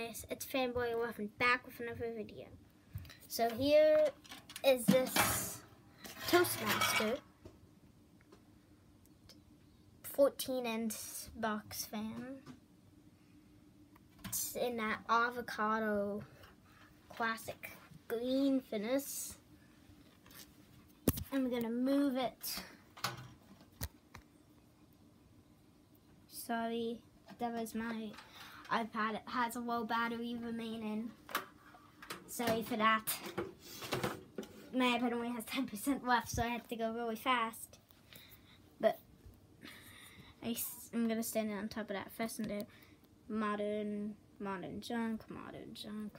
guys, it's Fanboy11 back with another video. So here is this Toastmaster 14-inch box fan. It's in that avocado classic green finish. I'm gonna move it. Sorry, that was my iPad. It has a low battery remaining. Sorry for that. My iPad only has 10% left, so I have to go really fast. But I'm gonna stand on top of that first and do modern junk, modern junk.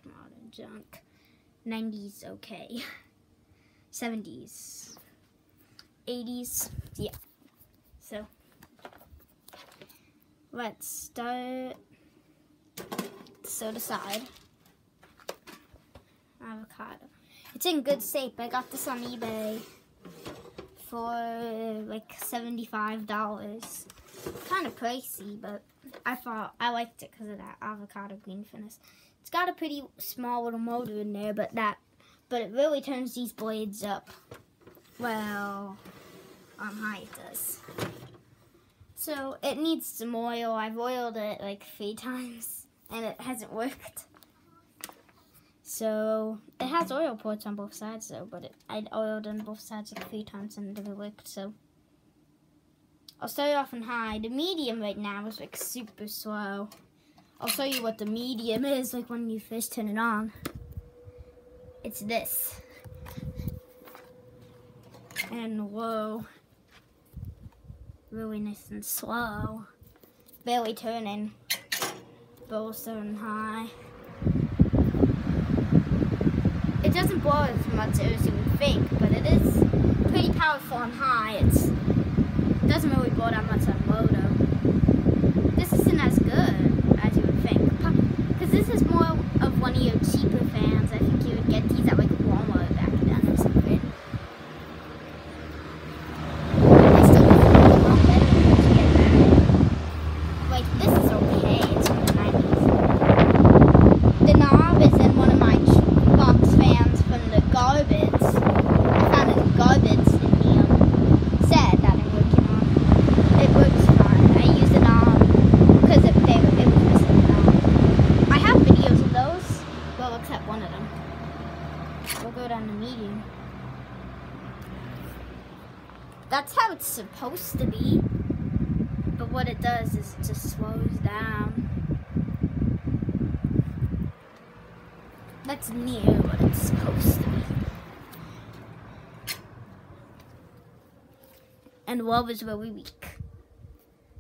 90s, okay. 70s, 80s, yeah. So let's start. So decide. Avocado. It's in good shape. I got this on eBay for like $75. Kind of pricey, but I thought I liked it because of that avocado green finish. It's got a pretty small little motor in there, but it really turns these blades up. Well, on high it does. So it needs some oil. I've oiled it like 3 times and it hasn't worked. So it has oil ports on both sides though, but I'd oiled on both sides like 3 times and it never worked. So I'll start off on high. The medium right now is like super slow. I'll show you what the medium is like when you first turn it on. It's this. And low. Really nice and slow. Barely turning. Both starting high. It doesn't blow as much as you would think, but it is pretty powerful on high. It doesn't really blow that much on low though. This isn't as good as you would think. Because this is more of one of your cheaper fans. I think you would get these at like Walmart back then or something. We'll go down to medium. That's how it's supposed to be. But what it does is it just slows down. That's near what it's supposed to be. And low is really weak.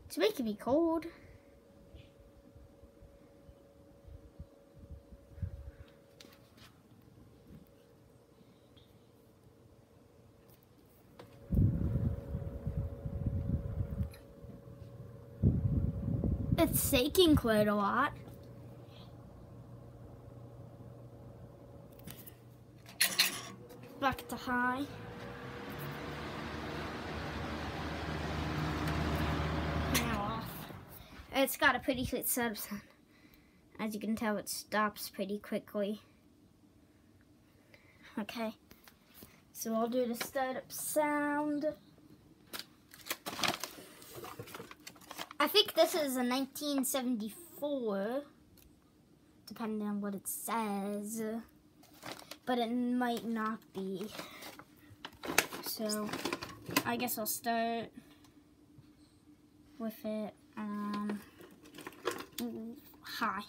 It's making me cold. It's shaking quite a lot. Back to high. Now off. It's got a pretty good setup sound. As you can tell, it stops pretty quickly. Okay. So I'll do the startup sound. I think this is a 1974, depending on what it says, but it might not be. So I guess I'll start with it high.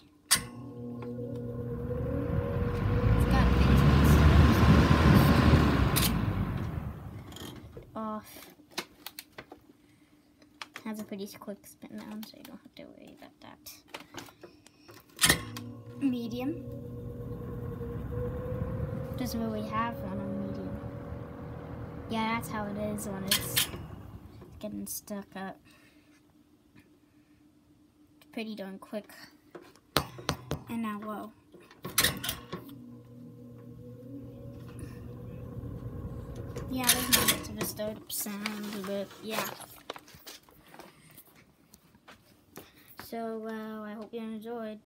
It's got off. Has a pretty quick spin down, so you don't have to worry about that. Medium. Doesn't really have one on medium. Yeah, that's how it is when it's getting stuck up. It's pretty darn quick. And now low. Yeah, there's not much of a startup sound, but yeah. So, I hope you enjoyed.